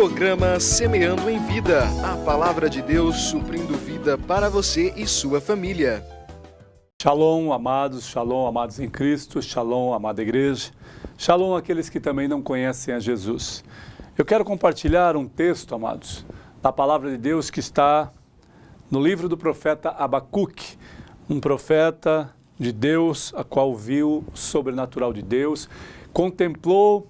Programa Semeando em Vida, a palavra de Deus suprindo vida para você e sua família. Shalom, amados em Cristo, shalom, amada igreja, shalom aqueles que também não conhecem a Jesus. Eu quero compartilhar um texto, amados, da palavra de Deus que está no livro do profeta Abacuque, um profeta de Deus, a qual viu o sobrenatural de Deus, contemplou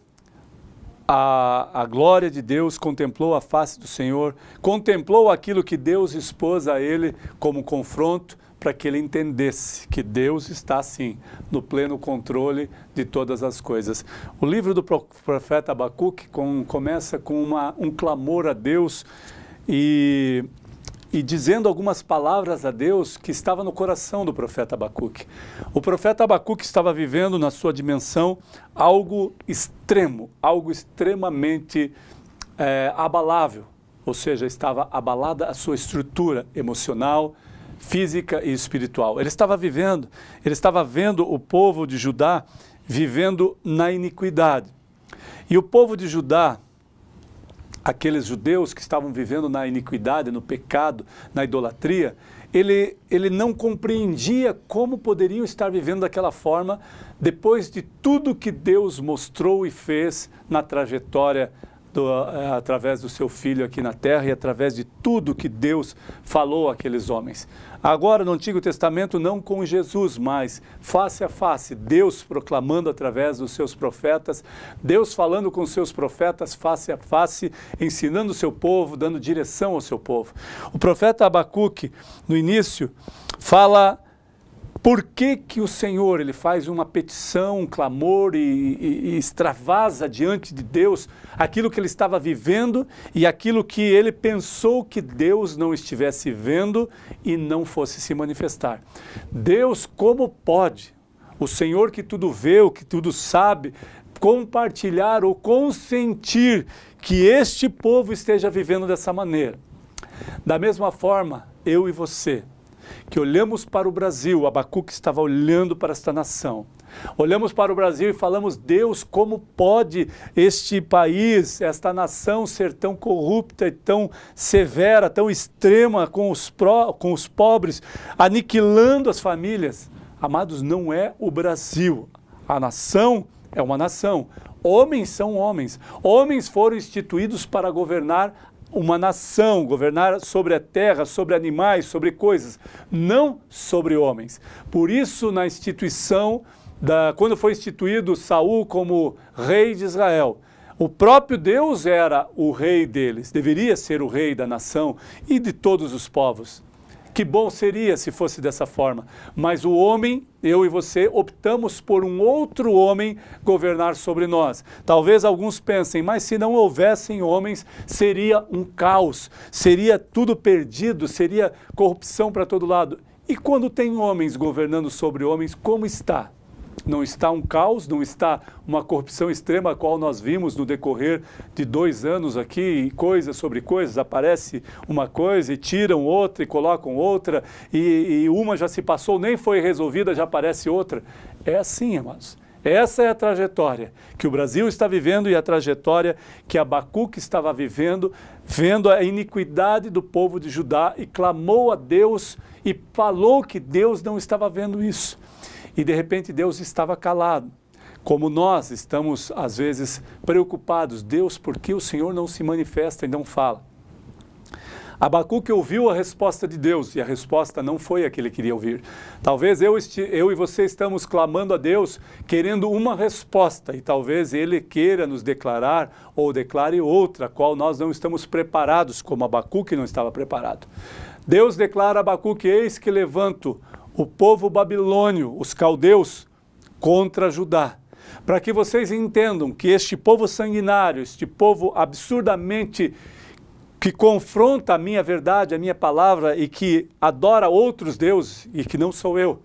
a glória de Deus, contemplou a face do Senhor, contemplou aquilo que Deus expôs a ele como confronto, para que ele entendesse que Deus está, sim, no pleno controle de todas as coisas. O livro do profeta Abacuque começa com um clamor a Deus e dizendo algumas palavras a Deus que estava no coração do profeta Abacuque. O profeta Abacuque estava vivendo na sua dimensão algo extremo, algo extremamente abalável, ou seja, estava abalada a sua estrutura emocional, física e espiritual. Ele estava vendo o povo de Judá vivendo na iniquidade. E o povo de Judá, aqueles judeus que estavam vivendo na iniquidade, no pecado, na idolatria, ele não compreendia como poderiam estar vivendo daquela forma depois de tudo que Deus mostrou e fez na trajetória através do seu Filho aqui na terra e através de tudo que Deus falou àqueles homens. Agora, no Antigo Testamento, não com Jesus, mas face a face, Deus proclamando através dos seus profetas, Deus falando com os seus profetas face a face, ensinando o seu povo, dando direção ao seu povo. O profeta Abacuque, no início, fala por que o Senhor ele faz uma petição, um clamor e extravasa diante de Deus aquilo que ele estava vivendo e aquilo que ele pensou que Deus não estivesse vendo e não fosse se manifestar. Deus, como pode, o Senhor que tudo vê, o que tudo sabe, compartilhar ou consentir que este povo esteja vivendo dessa maneira? Da mesma forma, eu e você, que olhamos para o Brasil, Abacuque estava olhando para esta nação. Olhamos para o Brasil e falamos, Deus, como pode este país, esta nação ser tão corrupta e tão severa, tão extrema com os pobres, aniquilando as famílias? Amados, não é o Brasil. A nação é uma nação. Homens são homens. Homens foram instituídos para governar uma nação, governar sobre a terra, sobre animais, sobre coisas, não sobre homens. Por isso, na instituição, quando foi instituído Saul como rei de Israel, o próprio Deus era o rei deles, deveria ser o rei da nação e de todos os povos. Que bom seria se fosse dessa forma, mas o homem, eu e você, optamos por um outro homem governar sobre nós. Talvez alguns pensem, mas se não houvessem homens, seria um caos, seria tudo perdido, seria corrupção para todo lado. E quando tem homens governando sobre homens, como está? Não está um caos, não está uma corrupção extrema, a qual nós vimos no decorrer de 2 anos aqui, coisas sobre coisas, aparece uma coisa e tiram outra e colocam outra, e uma já se passou, nem foi resolvida, já aparece outra. É assim, amados. Essa é a trajetória que o Brasil está vivendo e a trajetória que Abacuque estava vivendo, vendo a iniquidade do povo de Judá e clamou a Deus e falou que Deus não estava vendo isso. E de repente Deus estava calado, como nós estamos às vezes preocupados. Deus, por que o Senhor não se manifesta e não fala? Abacuque ouviu a resposta de Deus e a resposta não foi a que ele queria ouvir. Talvez eu e você estamos clamando a Deus querendo uma resposta e talvez Ele queira nos declarar ou declare outra, a qual nós não estamos preparados, como Abacuque não estava preparado. Deus declara a Abacuque, eis que levanto o povo babilônio, os caldeus, contra Judá. Para que vocês entendam que este povo sanguinário, este povo absurdamente que confronta a minha verdade, a minha palavra e que adora outros deuses e que não sou eu.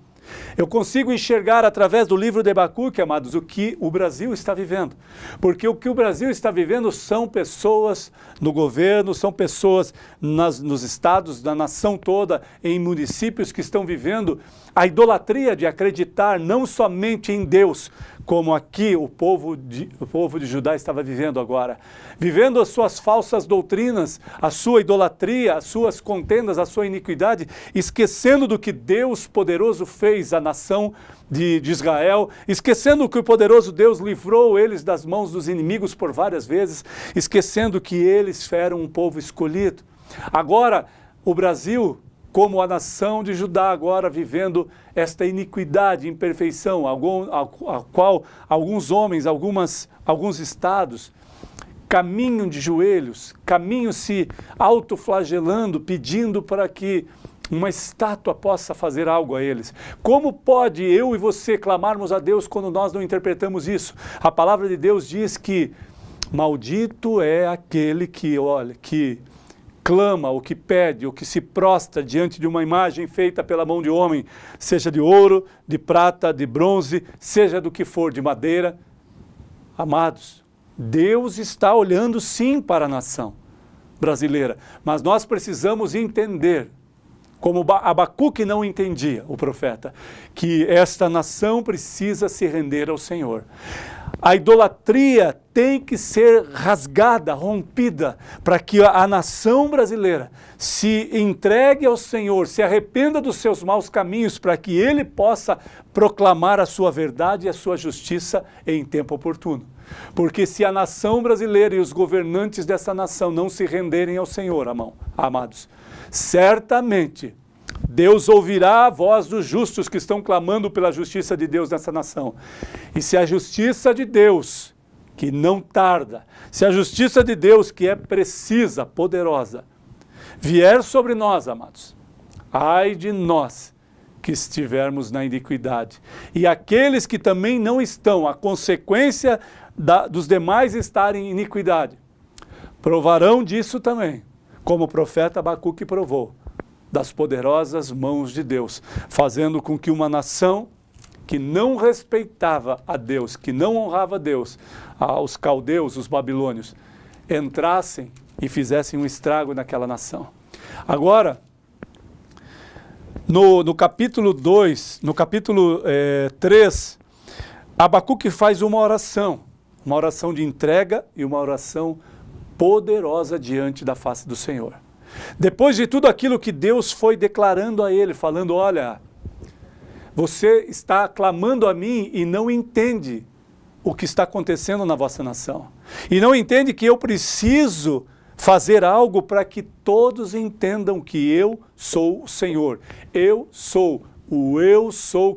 Eu consigo enxergar através do livro de Abacuque, amados, o que o Brasil está vivendo. Porque o que o Brasil está vivendo são pessoas no governo, são pessoas nos estados, na nação toda, em municípios que estão vivendo a idolatria de acreditar não somente em Deus, como aqui o povo de Judá estava vivendo agora. Vivendo as suas falsas doutrinas, a sua idolatria, as suas contendas, a sua iniquidade, esquecendo do que Deus poderoso fez à nação de Israel, esquecendo que o poderoso Deus livrou eles das mãos dos inimigos por várias vezes, esquecendo que eles eram um povo escolhido. Agora, o Brasil, como a nação de Judá, agora vivendo esta iniquidade, imperfeição, a qual alguns homens, alguns estados, caminham de joelhos, caminham se autoflagelando, pedindo para que uma estátua possa fazer algo a eles. Como pode eu e você clamarmos a Deus quando nós não interpretamos isso? A palavra de Deus diz que maldito é aquele que clama, ou que pede, ou que se prostra diante de uma imagem feita pela mão de homem, seja de ouro, de prata, de bronze, seja do que for, de madeira. Amados, Deus está olhando sim para a nação brasileira, mas nós precisamos entender, como Abacuque não entendia, o profeta, que esta nação precisa se render ao Senhor. A idolatria tem que ser rasgada, rompida, para que a nação brasileira se entregue ao Senhor, se arrependa dos seus maus caminhos, para que Ele possa proclamar a sua verdade e a sua justiça em tempo oportuno. Porque se a nação brasileira e os governantes dessa nação não se renderem ao Senhor, amados, certamente Deus ouvirá a voz dos justos que estão clamando pela justiça de Deus nessa nação. E se a justiça de Deus, que não tarda, se a justiça de Deus, que é precisa, poderosa, vier sobre nós, amados, ai de nós que estivermos na iniquidade. E aqueles que também não estão, a consequência dos demais estarem em iniquidade, provarão disso também, como o profeta Abacuque provou, das poderosas mãos de Deus, fazendo com que uma nação que não respeitava a Deus, que não honrava a Deus, os caldeus, os babilônios, entrassem e fizessem um estrago naquela nação. Agora, no capítulo 2, no capítulo 3, Abacuque faz uma oração de entrega e uma oração poderosa diante da face do Senhor. Depois de tudo aquilo que Deus foi declarando a ele, falando, olha, você está clamando a mim e não entende o que está acontecendo na vossa nação. E não entende que eu preciso fazer algo para que todos entendam que eu sou o Senhor. Eu sou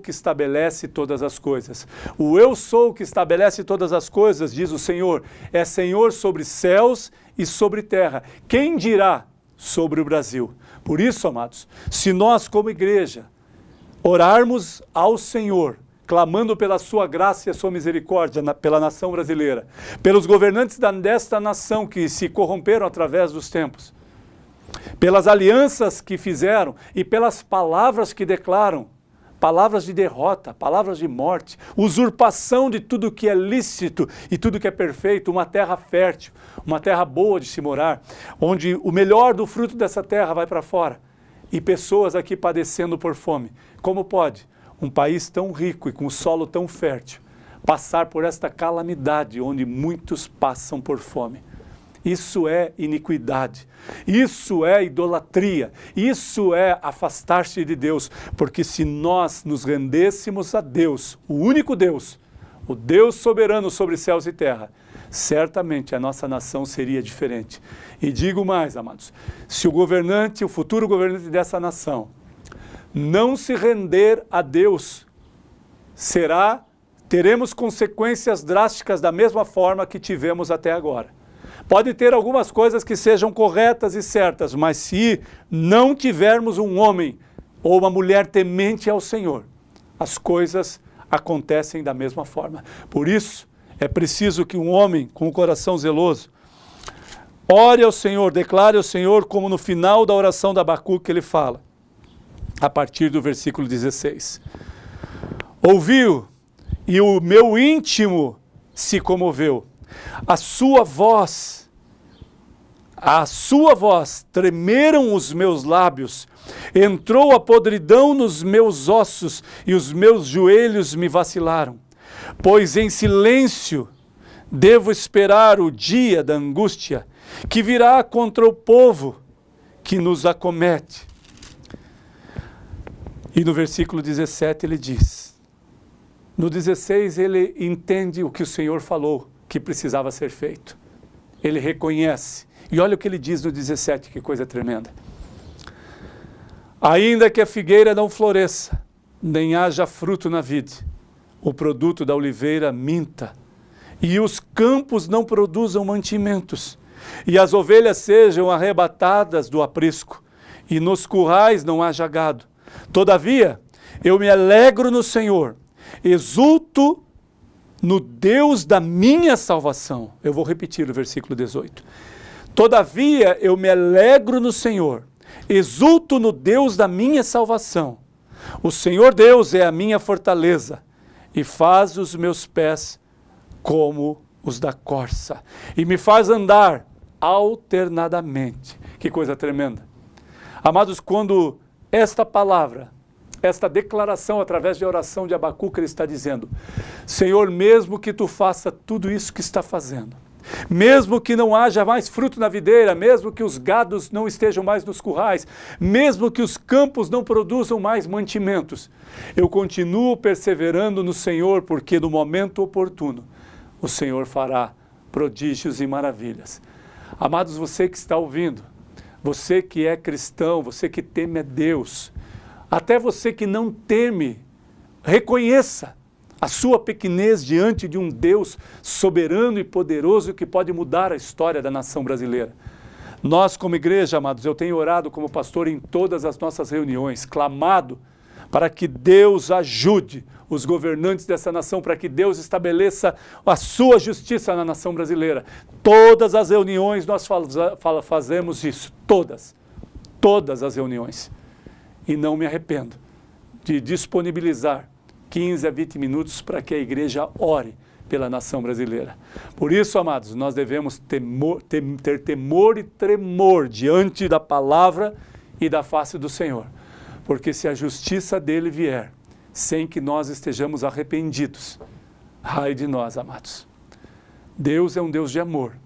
que estabelece todas as coisas. O eu sou que estabelece todas as coisas, diz o Senhor, é Senhor sobre céus e sobre terra. Quem dirá sobre o Brasil? Por isso, amados, se nós como igreja orarmos ao Senhor, clamando pela sua graça e a sua misericórdia pela nação brasileira, pelos governantes desta nação que se corromperam através dos tempos, pelas alianças que fizeram e pelas palavras que declaram, palavras de derrota, palavras de morte, usurpação de tudo que é lícito e tudo que é perfeito, uma terra fértil, uma terra boa de se morar, onde o melhor do fruto dessa terra vai para fora, e pessoas aqui padecendo por fome. Como pode um país tão rico e com solo tão fértil passar por esta calamidade onde muitos passam por fome? Isso é iniquidade, isso é idolatria, isso é afastar-se de Deus, porque se nós nos rendêssemos a Deus, o único Deus, o Deus soberano sobre céus e terra, certamente a nossa nação seria diferente. E digo mais, amados, se o futuro governante dessa nação não se render a Deus, teremos consequências drásticas da mesma forma que tivemos até agora. Pode ter algumas coisas que sejam corretas e certas, mas se não tivermos um homem ou uma mulher temente ao Senhor, as coisas acontecem da mesma forma. Por isso, é preciso que um homem com o coração zeloso ore ao Senhor, declare ao Senhor, como no final da oração de Abacuque ele fala, a partir do versículo 16. Ouviu, e o meu íntimo se comoveu. A sua voz, tremeram os meus lábios, entrou a podridão nos meus ossos e os meus joelhos me vacilaram. pois em silêncio devo esperar o dia da angústia que virá contra o povo que nos acomete. E no versículo 17 ele diz, no 16 ele entende o que o Senhor falou que precisava ser feito. Ele reconhece. E olha o que ele diz no 17, que coisa tremenda. Ainda que a figueira não floresça, nem haja fruto na vide, o produto da oliveira minta, e os campos não produzam mantimentos, e as ovelhas sejam arrebatadas do aprisco, e nos currais não haja gado. Todavia, eu me alegro no Senhor, exulto no Deus da minha salvação. Eu vou repetir o versículo 18. Todavia, eu me alegro no Senhor, exulto no Deus da minha salvação. O Senhor Deus é a minha fortaleza e faz os meus pés como os da corça e me faz andar alternadamente. Que coisa tremenda. Amados, quando esta palavra, esta declaração através de oração de Abacuque, ele está dizendo, Senhor, mesmo que tu faça tudo isso que está fazendo, mesmo que não haja mais fruto na videira, mesmo que os gados não estejam mais nos currais, mesmo que os campos não produzam mais mantimentos, eu continuo perseverando no Senhor, porque no momento oportuno o Senhor fará prodígios e maravilhas. Amados, você que está ouvindo, você que é cristão, você que teme a Deus, até você que não teme, reconheça a sua pequenez diante de um Deus soberano e poderoso que pode mudar a história da nação brasileira. Nós, como igreja, amados, eu tenho orado como pastor em todas as nossas reuniões, clamado para que Deus ajude os governantes dessa nação, para que Deus estabeleça a sua justiça na nação brasileira. Todas as reuniões nós fazemos isso, todas as reuniões. E não me arrependo de disponibilizar 15 a 20 minutos para que a igreja ore pela nação brasileira. Por isso, amados, nós devemos ter temor e tremor diante da palavra e da face do Senhor. Porque se a justiça dele vier, sem que nós estejamos arrependidos, ai de nós, amados. Deus é um Deus de amor,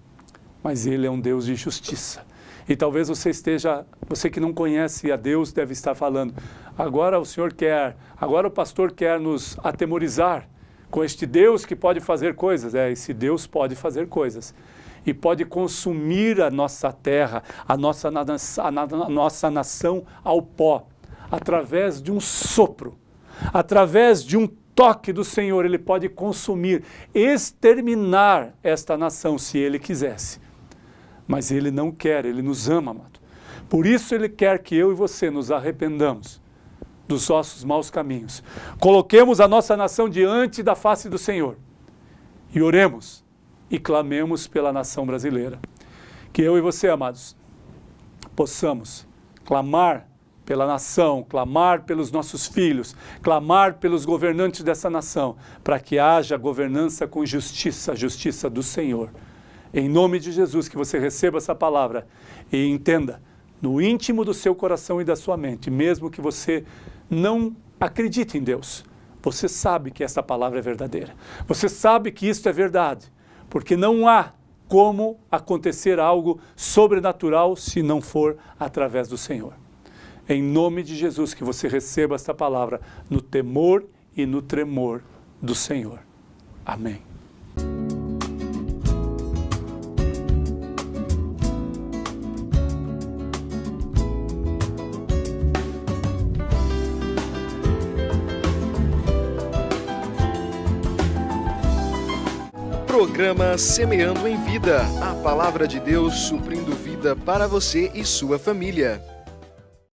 mas ele é um Deus de justiça. E talvez você que não conhece a Deus deve estar falando, agora o pastor quer nos atemorizar com este Deus que pode fazer coisas. Esse Deus pode fazer coisas e pode consumir a nossa terra, a nossa nação ao pó, através de um sopro, através de um toque do Senhor. Ele pode consumir, exterminar esta nação se ele quisesse. Mas ele não quer, ele nos ama, amado. Por isso ele quer que eu e você nos arrependamos dos nossos maus caminhos. Coloquemos a nossa nação diante da face do Senhor e oremos e clamemos pela nação brasileira. Que eu e você, amados, possamos clamar pela nação, clamar pelos nossos filhos, clamar pelos governantes dessa nação, para que haja governança com justiça, a justiça do Senhor. Em nome de Jesus, que você receba essa palavra e entenda no íntimo do seu coração e da sua mente, mesmo que você não acredite em Deus, você sabe que essa palavra é verdadeira. Você sabe que isso é verdade, porque não há como acontecer algo sobrenatural se não for através do Senhor. Em nome de Jesus, que você receba esta palavra no temor e no tremor do Senhor. Amém. Programa Semeando em Vida, a palavra de Deus suprindo vida para você e sua família.